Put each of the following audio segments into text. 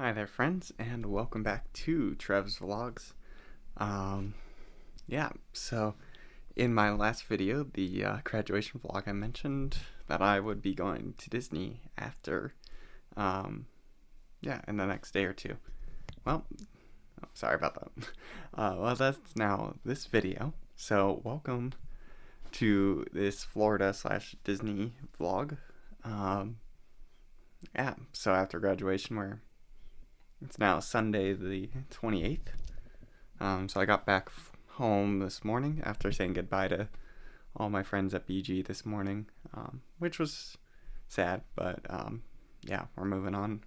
Hi there, friends, and welcome back to Trev's Vlogs. So in my last video, the graduation vlog, I mentioned that I would be going to Disney after, in the next day or two. Well, sorry about that. That's now this video, so welcome to this Florida/Disney vlog. So after graduation, it's now Sunday the 28th. So I got back home this morning after saying goodbye to all my friends at BG this morning, which was sad, but we're moving on.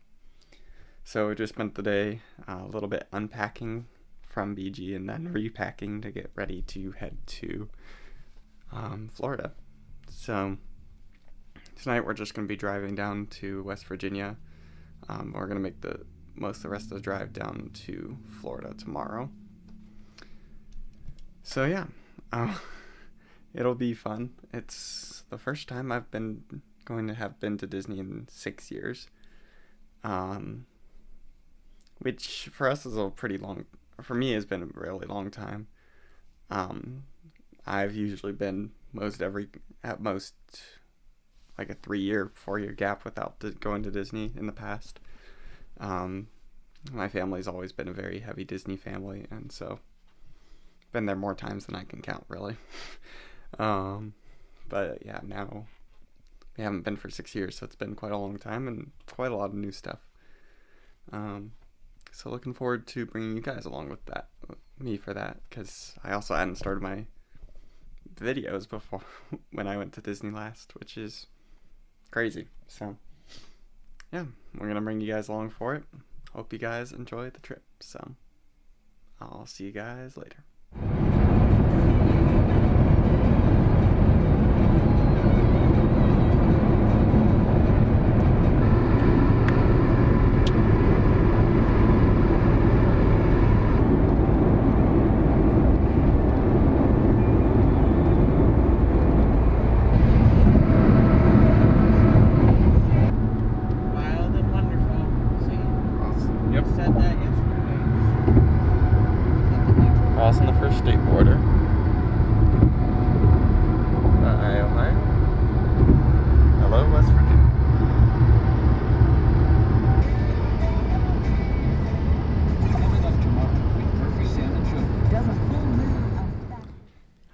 So we just spent the day a little bit unpacking from BG and then repacking to get ready to head to Florida. So tonight we're just going to be driving down to West Virginia. We're going to make the rest of the drive down to Florida tomorrow. So it'll be fun. It's the first time I've been to Disney in 6 years, which for us is a pretty long. For me, has been a really long time. I've usually been at most like a 4-year gap without going to Disney in the past. My family's always been a very heavy Disney family, and so been there more times than I can count, really. But yeah, now we haven't been for 6 years, so it's been quite a long time and quite a lot of new stuff. So looking forward to bringing you guys along with me for that, because I also hadn't started my videos before when I went to Disney last, which is crazy. So yeah, we're gonna bring you guys along for it. Hope you guys enjoy the trip. So I'll see you guys later. Crossing the first state border. Ohio. Hello, West Virginia.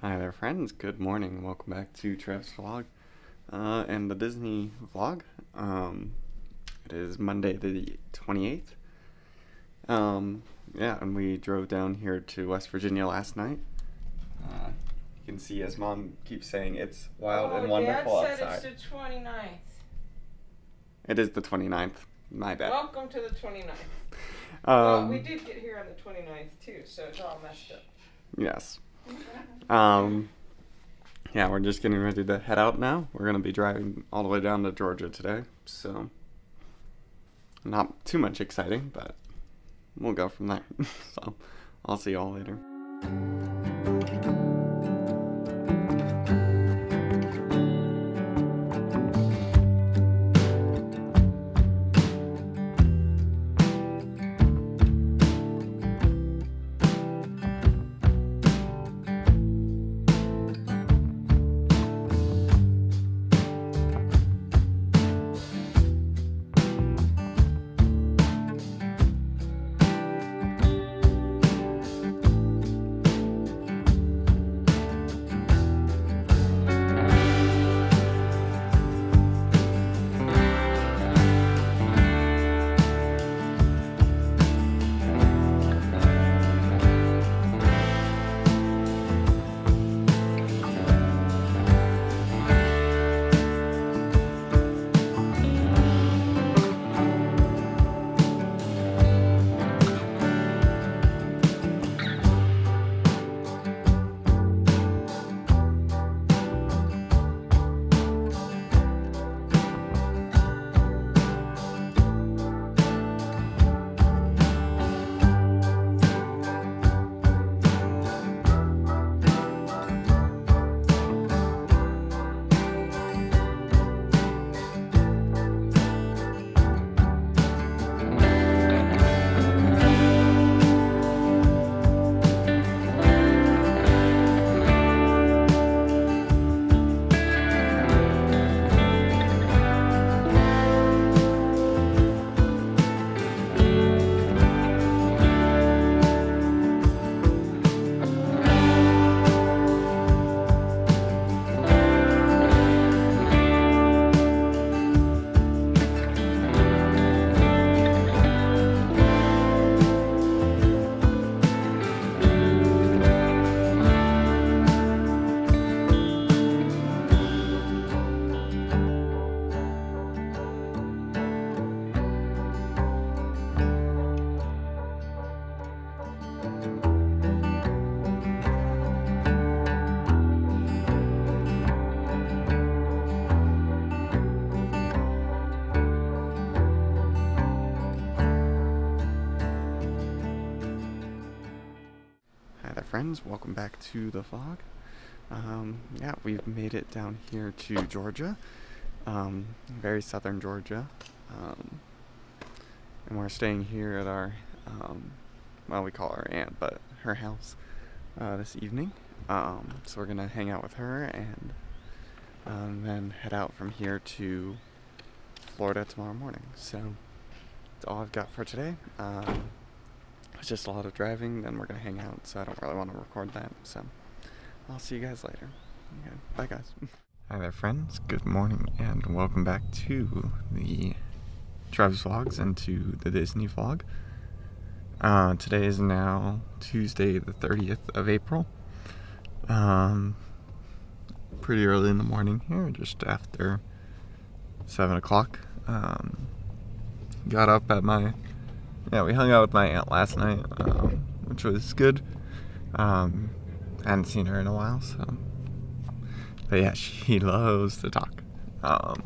Hi there, friends. Good morning. Welcome back to Trev's Vlog and the Disney vlog. It is Monday the 28th. And we drove down here to West Virginia last night. You can see, as Mom keeps saying, it's wild and wonderful outside. Dad said it's the 29th. It is the 29th. My bad. Welcome to the 29th. Well, we did get here on the 29th too, so it's all messed up. Yes. We're just getting ready to head out now. We're going to be driving all the way down to Georgia today, so not too much exciting, but we'll go from there. So I'll see you all later. friends, welcome back to the vlog. Yeah, we've made it down here to Georgia, very southern Georgia, and we're staying here at our, well, we call her aunt, but her house this evening. So we're gonna hang out with her and then head out from here to Florida tomorrow morning. So that's all I've got for today. It's just a lot of driving, then we're gonna hang out, so I don't really want to record that. So I'll see you guys later. Okay, bye guys. Hi there friends, good morning and welcome back to the Travis vlogs and to the Disney vlog. Today is now Tuesday the 30th of April. Pretty early in the morning here, just after 7 o'clock. Got up at we hung out with my aunt last night, which was good. Hadn't seen her in a while, so. But yeah, she loves to talk. But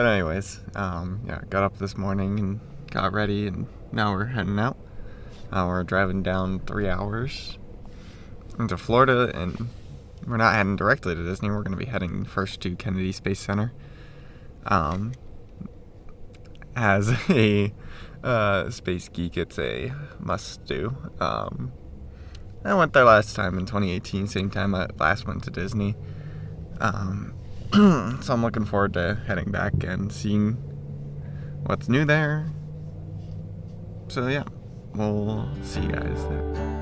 anyways, yeah, got up this morning and got ready, and now we're heading out. We're driving down 3 hours into Florida, and we're not heading directly to Disney. We're going to be heading first to Kennedy Space Center. As a space geek, it's a must-do. I went there last time in 2018, same time I last went to Disney. So I'm looking forward to heading back and seeing what's new there. So yeah, we'll see you guys there.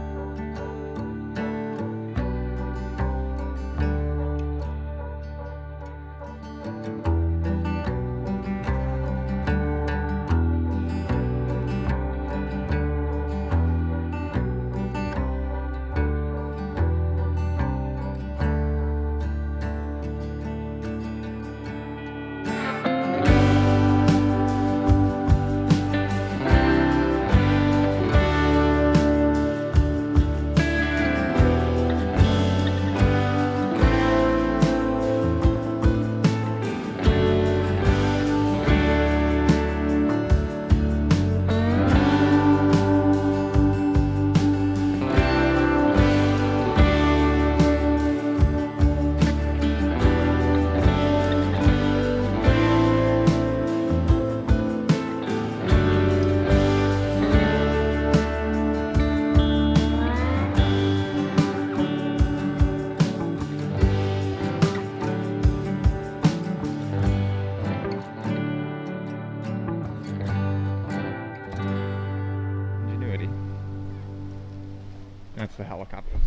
That's the helicopter.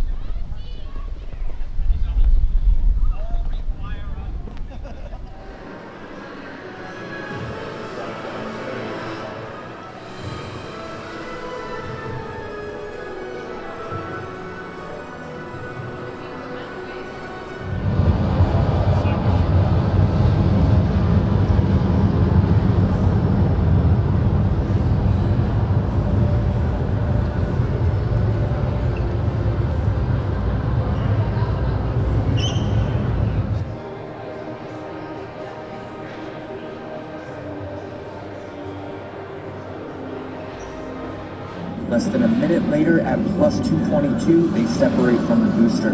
Less than a minute later, at plus 222, they separate from the booster.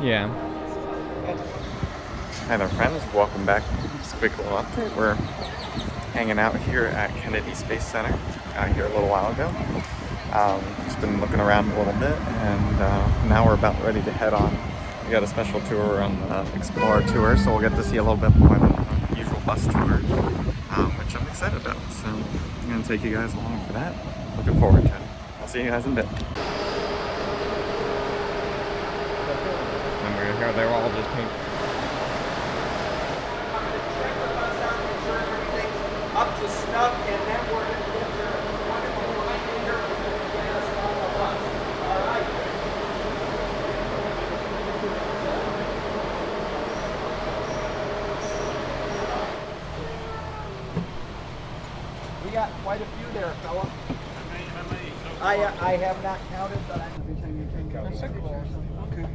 Yeah. Hi there friends, welcome back. Just a quick little update. We're hanging out here at Kennedy Space Center. Got here a little while ago. Just been looking around a little bit, and now we're about ready to head on. We got a special tour on the Explorer tour, so we'll get to see a little bit more than the usual bus tour, which I'm excited about. So I'm going to take you guys along for that. Looking forward to it. I'll see you guys in a bit. And we're here, they're all just pink. Up to snuff, and then we're going to get your wonderful reminder to get us on the bus. All right. We got quite a few there, fella. I have not counted, but I'm every time you can count. Okay.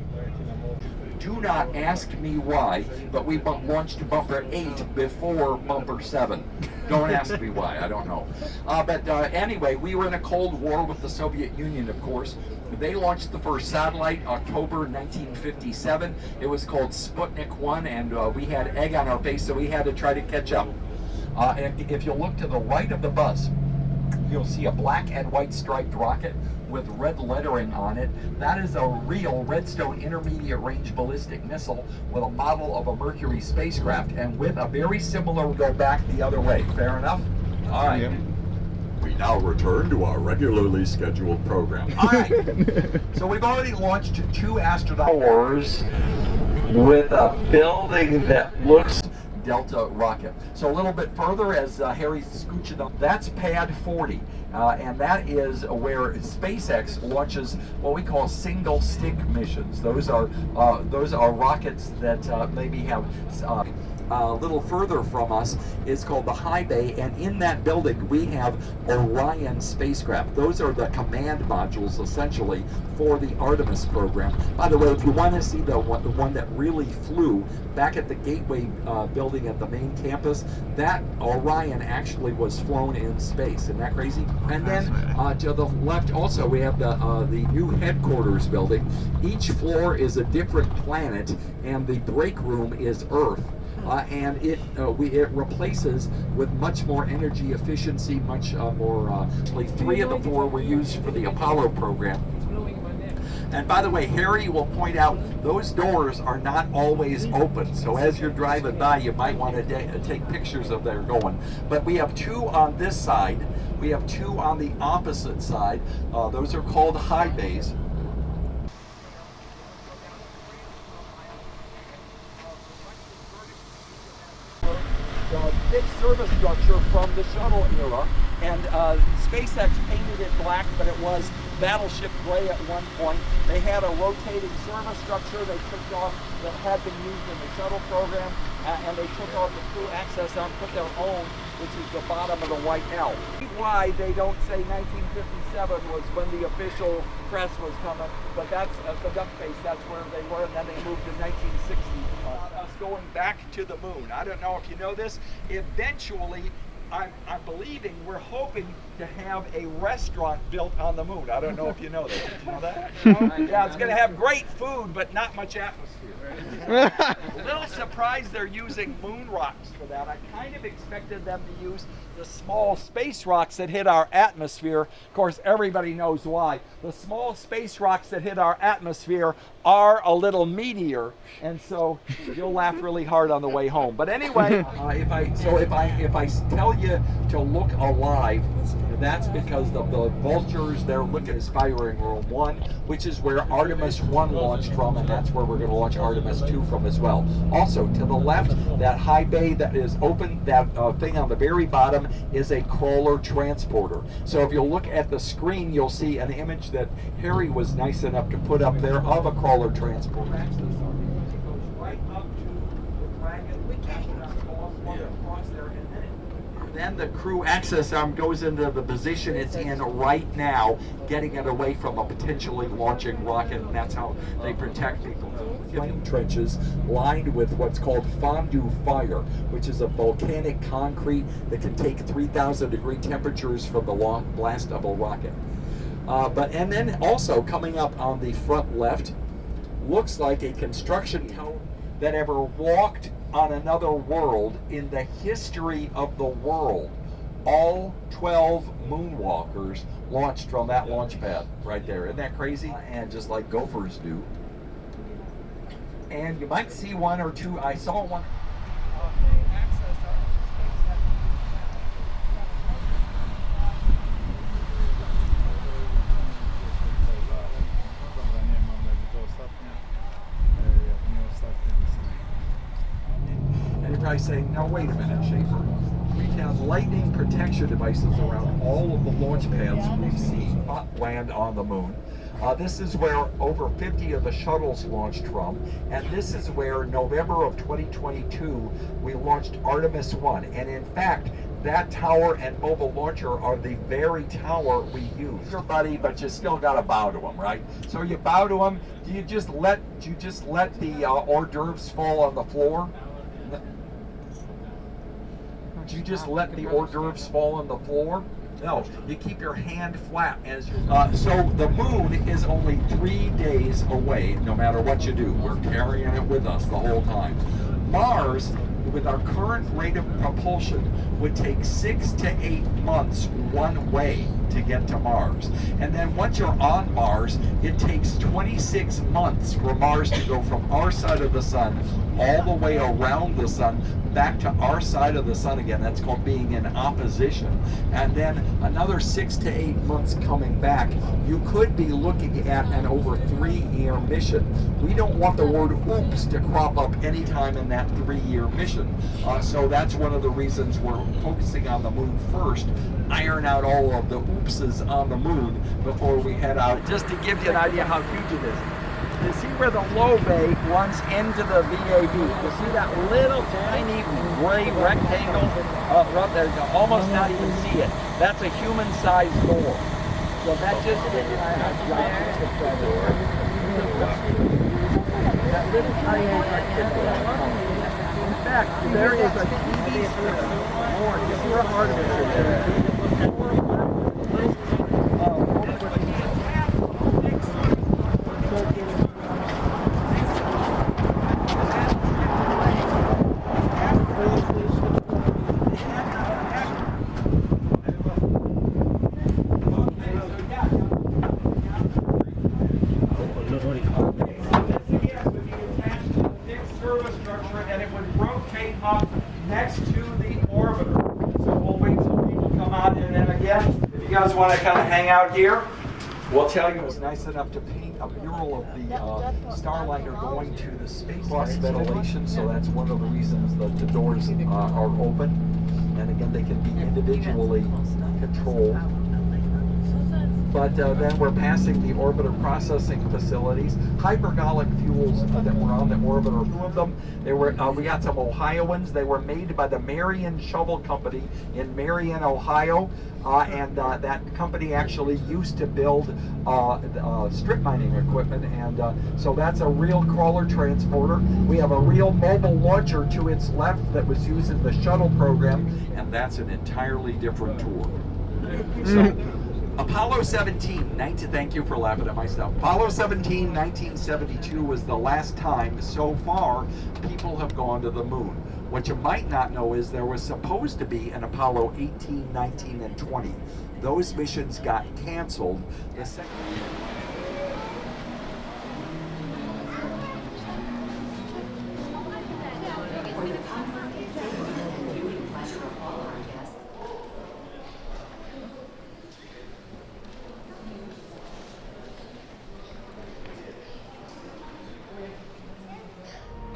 Do not ask me why, but we launched bumper 8 before bumper 7. Don't ask me why, I don't know. But anyway, we were in a Cold War with the Soviet Union, of course. They launched the first satellite October 1957. It was called Sputnik 1, and we had egg on our face, so we had to try to catch up. And if you look to the right of the bus, you'll see a black and white striped rocket with red lettering on it. That is a real Redstone intermediate range ballistic missile with a model of a Mercury spacecraft, and with a very similar go back the other way. Fair enough? All right. Yeah. We now return to our regularly scheduled program. All right. So we've already launched 2 astronauts with a building that looks Delta rocket. So a little bit further, as Harry scooches up, that's pad 40, and that is where SpaceX launches what we call single stick missions. Those are rockets that maybe have a little further from us is called the high bay, and in that building we have Orion spacecraft. Those are the command modules essentially for the Artemis program. By the way, if you want to see the one that really flew back at the Gateway building at the main campus, that Orion actually was flown in space. Isn't that crazy? And then to the left also we have the new headquarters building. Each floor is a different planet, and the break room is Earth. And it replaces with much more energy efficiency, much more. 3 of the 4 were used for the Apollo program. And by the way, Harry will point out those doors are not always open. So as you're driving by, you might want to take pictures of there going. But we have 2 on this side. We have 2 on the opposite side. Those are called high bays. Big service structure from the shuttle era, and SpaceX painted it black, but it was battleship gray at one point. They had a rotating service structure they took off that had been used in the shuttle program, and they took off the crew access arm, put their own, which is the bottom of the white L. Why they don't say 1957 was when the official press was coming, but that's the duck face, that's where they were, and then they moved to 1960. Us going back to the moon. I don't know if you know this. Eventually, I'm believing, we're hoping to have a restaurant built on the moon. I don't know if you know that. Did you know that? Yeah, it's going to have great food, but not much atmosphere. A little surprised they're using moon rocks for that. I kind of expected them to use the small space rocks that hit our atmosphere. Of course, everybody knows why. The small space rocks that hit our atmosphere are a little meatier, and so you'll laugh really hard on the way home. But anyway, if I tell you to look alive, that's because of the vultures. They're looking at Firing Room 1, which is where Artemis 1 launched from, and that's where we're going to launch Artemis 2 from as well. Also, to the left, that high bay that is open, that thing on the very bottom is a crawler transporter. So if you look at the screen, you'll see an image that Harry was nice enough to put up there of a crawler transporter. It goes right up to the Dragon. We can't across there, and then the crew access arm goes into the position it's in right now, getting it away from a potentially launching rocket, and that's how they protect people. Flame trenches lined with what's called fondue fire, which is a volcanic concrete that can take 3,000 degree temperatures from the blast of a rocket. And then also coming up on the front left, looks like a construction tower that ever walked on another world in the history of the world. All 12 moonwalkers launched from that launch pad right there. Isn't that crazy? And just like gophers do. And you might see 1 or 2. I saw one. And you're probably saying, no, wait a minute, Schaefer. We have lightning protection devices around all of the launch pads we've seen land on the moon. This is where over 50 of the shuttles launched from, and this is where November of 2022 we launched Artemis 1. And in fact, that tower and mobile launcher are the very tower we use. Your buddy, but you still got to bow to him, right? So you bow to him. Do you just let the hors d'oeuvres fall on the floor? Do you just let the hors d'oeuvres fall on the floor? No, you keep your hand flat as you. So the moon is only 3 days away, no matter what you do. We're carrying it with us the whole time. Mars, with our current rate of propulsion, would take 6 to 8 months one way to get to Mars. And then once you're on Mars, it takes 26 months for Mars to go from our side of the sun all the way around the sun back to our side of the sun again. That's called being in opposition. And then another 6 to 8 months coming back. You could be looking at an over 3-year mission. We don't want the word oops to crop up anytime in that 3-year mission. So that's one of the reasons we're focusing on the moon first. Iron out all of the oopses on the moon before we head out. Just to give you an idea how huge it is. You see where the low bay runs into the VAB. You see that little tiny gray rectangle right there? You can almost not even see it. That's a human-sized door. So that just gives you an idea. That little tiny rectangle. In fact, there is a TV board. You see what part of it is? You guys want to kind of hang out here? We'll tell you, it was nice enough to paint a mural of the Starliner going to the space bus ventilation, so that's one of the reasons that the doors are open. And again, they can be individually controlled. But then we're passing the orbiter processing facilities. Hypergolic fuels that were on the orbiter, two of them. They were we got some Ohioans. They were made by the Marion Shovel Company in Marion, Ohio. And that company actually used to build strip mining equipment, and so that's a real crawler transporter. We have a real mobile launcher to its left that was used in the shuttle program, and that's an entirely different tour. So, Apollo 17, thank you for laughing at my stuff. Apollo 17, 1972 was the last time so far people have gone to the moon. What you might not know is there was supposed to be an Apollo 18, 19, and 20. Those missions got canceled. The second.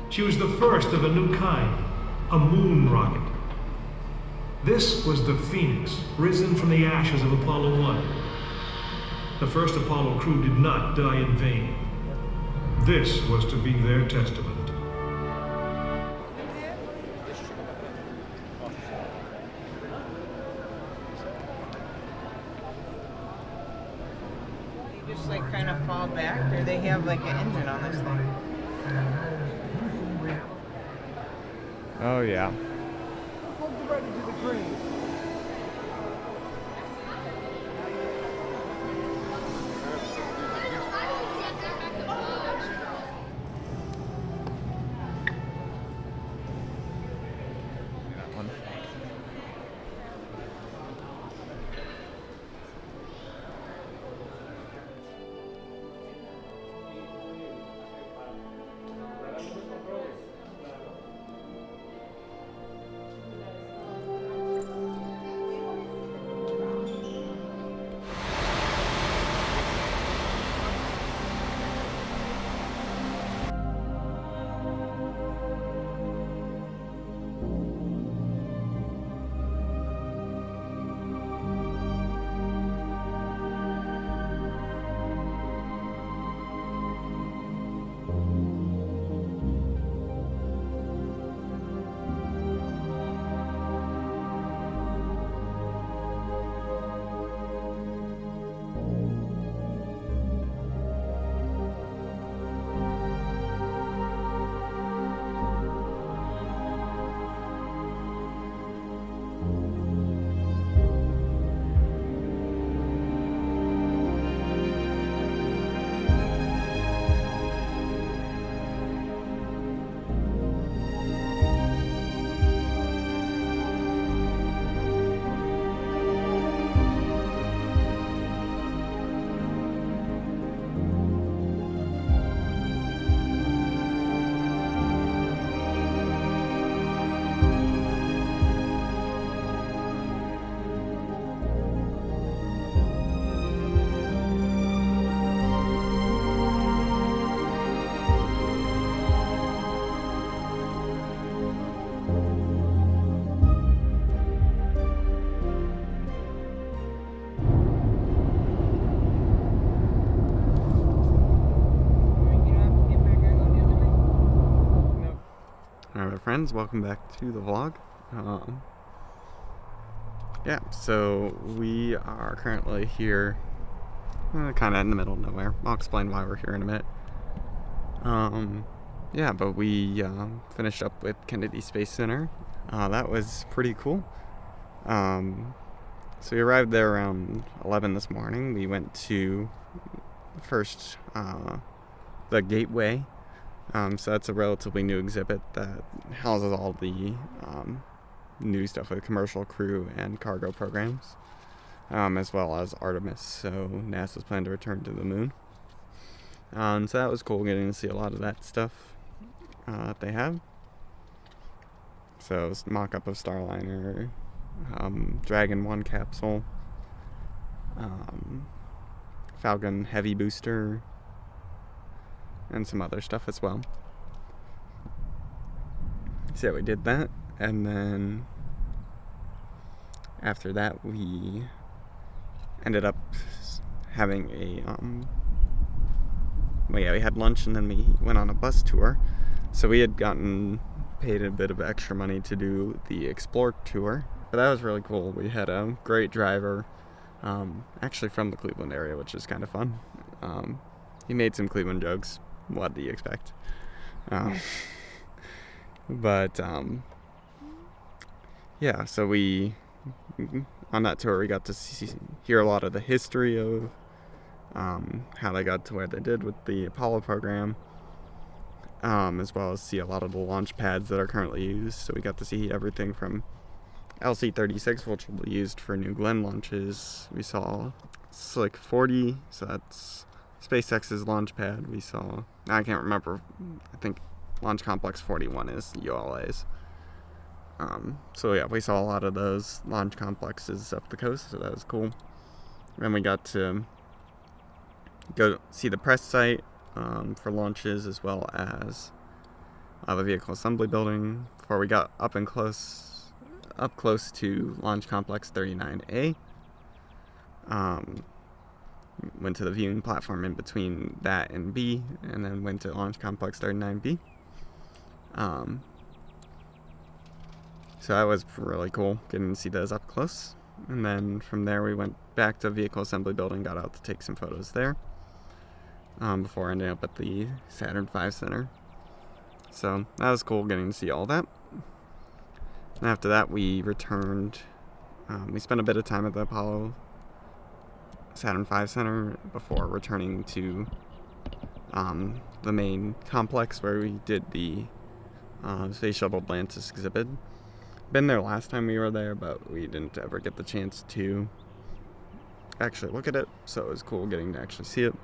She was the first of a new kind, a moon rocket. This was the Phoenix, risen from the ashes of Apollo 1. The first Apollo crew did not die in vain. This was to be their testament. They just like kind of fall back, or they have like an engine on this thing? Oh yeah. Hold the ready to the green. friends, welcome back to the vlog. Yeah, so we are currently here, kind of in the middle of nowhere. I'll explain why we're here in a minute. Yeah, but we finished up with Kennedy Space Center. That was pretty cool. So we arrived there around 11 this morning. We went to first the Gateway. So that's a relatively new exhibit that houses all the new stuff with commercial crew and cargo programs, as well as Artemis. So NASA's plan to return to the moon. So that was cool, getting to see a lot of that stuff that they have. So mock-up of Starliner, Dragon 1 capsule, Falcon Heavy booster, and some other stuff as well. So yeah, we did that, and then after that we ended up having a we had lunch, and then we went on a bus tour. So we had paid a bit of extra money to do the Explore tour, but that was really cool. We had a great driver, actually from the Cleveland area, which is kind of fun. He made some Cleveland jokes. What do you expect? But yeah, so we on that tour we got to hear a lot of the history of how they got to where they did with the Apollo program, as well as see a lot of the launch pads that are currently used. So we got to see everything from LC-36, which will be used for New Glenn launches. We saw Slick 40, so that's SpaceX's launch pad. We saw, I can't remember, I think Launch Complex 41 is ULA's. So yeah, we saw a lot of those launch complexes up the coast, so that was cool. Then we got to go see the press site for launches, as well as the vehicle assembly building, before we got up close to Launch Complex 39A. Went to the viewing platform in between that and B, and then went to Launch Complex 39B. So that was really cool, getting to see those up close. And then from there we went back to the vehicle assembly building, got out to take some photos there, before ending up at the Saturn V Center. So that was cool, getting to see all that. And after that we returned, we spent a bit of time at the Apollo Saturn V Center before returning to the main complex where we did the Space Shuttle Atlantis exhibit. Been there last time we were there, but we didn't ever get the chance to actually look at it, so it was cool getting to actually see it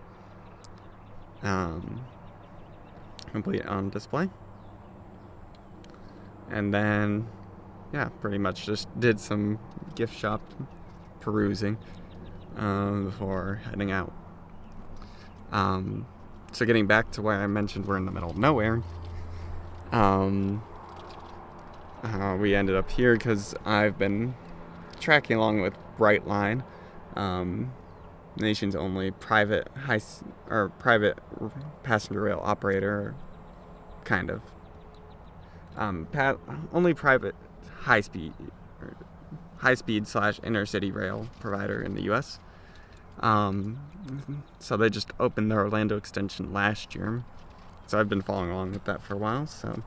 complete on display. And then yeah, pretty much just did some gift shop perusing before heading out. So getting back to where I mentioned we're in the middle of nowhere, we ended up here because I've been tracking along with Brightline, nation's only private private passenger rail operator, kind of. Only private high speed / intercity rail provider in the U.S. So they just opened their Orlando extension last year, so I've been following along with that for a while. So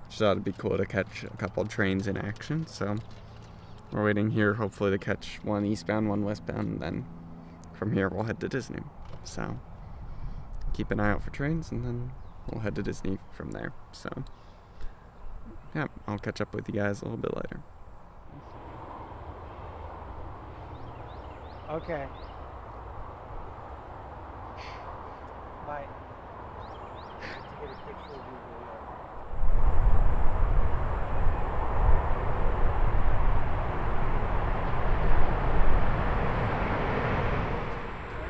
just thought it'd be cool to catch a couple of trains in action. So we're waiting here, hopefully to catch one eastbound, one westbound, and then from here we'll head to Disney. So keep an eye out for trains, and then we'll head to Disney from there. So yeah, I'll catch up with you guys a little bit later. Okay. Bye. To get a picture of you.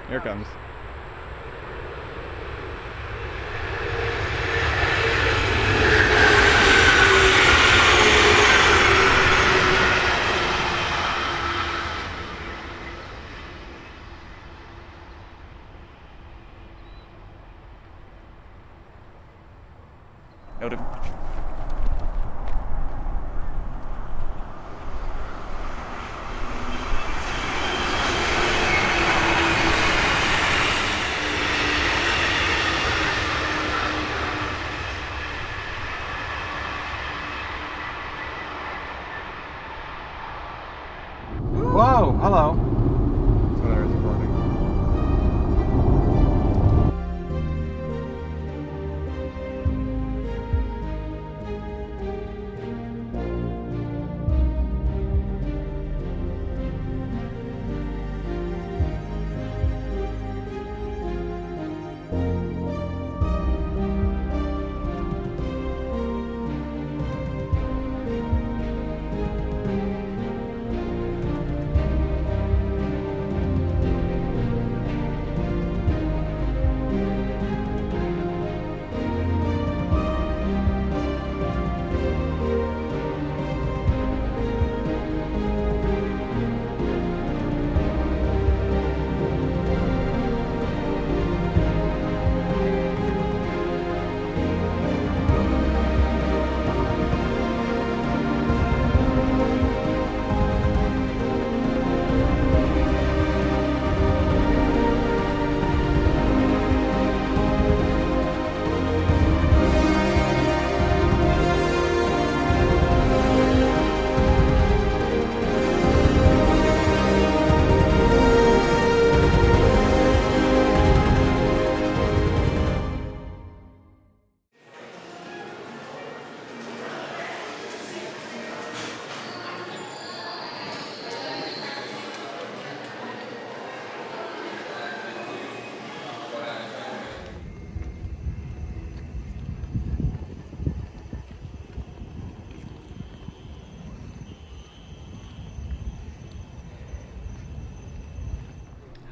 Here it comes. Out of Oh, hello. So there's recording.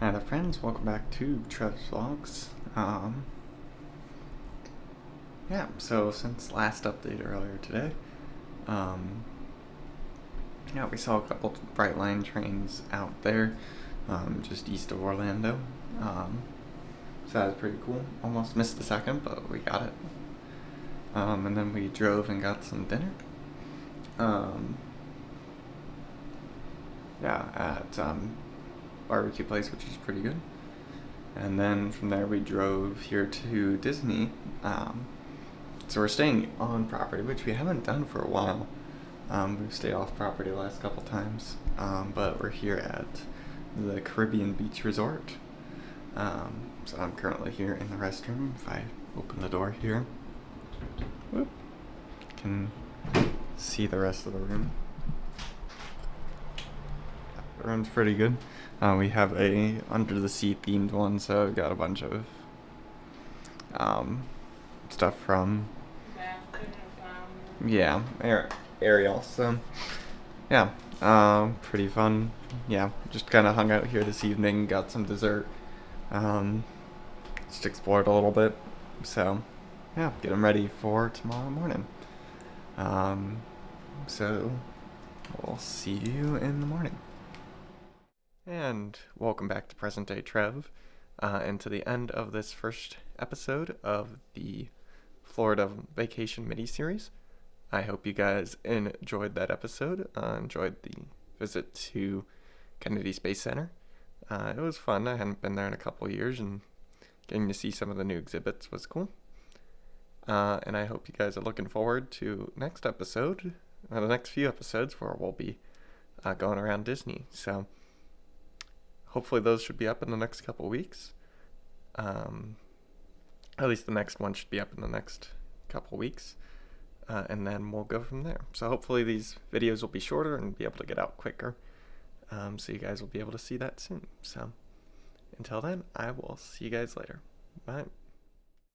Hi there friends, welcome back to Trev's Vlogs. Yeah, so since last update earlier today, yeah, we saw a couple Brightline trains out there, just east of Orlando. So that was pretty cool. Almost missed the second, but we got it. And then we drove and got some dinner. Yeah, at barbecue place, which is pretty good. And then from there we drove here to Disney. So we're staying on property, which we haven't done for a while. We've stayed off property the last couple times, but we're here at the Caribbean Beach Resort. So I'm currently here in the restroom. If I open the door here, whoop, can see the rest of the room. The room's pretty good. We have a under the sea themed one, so I've got a bunch of stuff from Ariel. So yeah, pretty fun. Yeah, just kind of hung out here this evening, got some dessert, just explored a little bit. So yeah, getting ready for tomorrow morning. So we'll see you in the morning. And welcome back to Present Day Trev, and to the end of this first episode of the Florida Vacation mini-series. I hope you guys enjoyed that episode, enjoyed the visit to Kennedy Space Center. It was fun. I hadn't been there in a couple years, and getting to see some of the new exhibits was cool. And I hope you guys are looking forward to next episode, the next few episodes where we'll be going around Disney. So hopefully those should be up in the next couple weeks. At least the next one should be up in the next couple weeks. And then we'll go from there. So hopefully these videos will be shorter and be able to get out quicker. So you guys will be able to see that soon. So until then, I will see you guys later. Bye.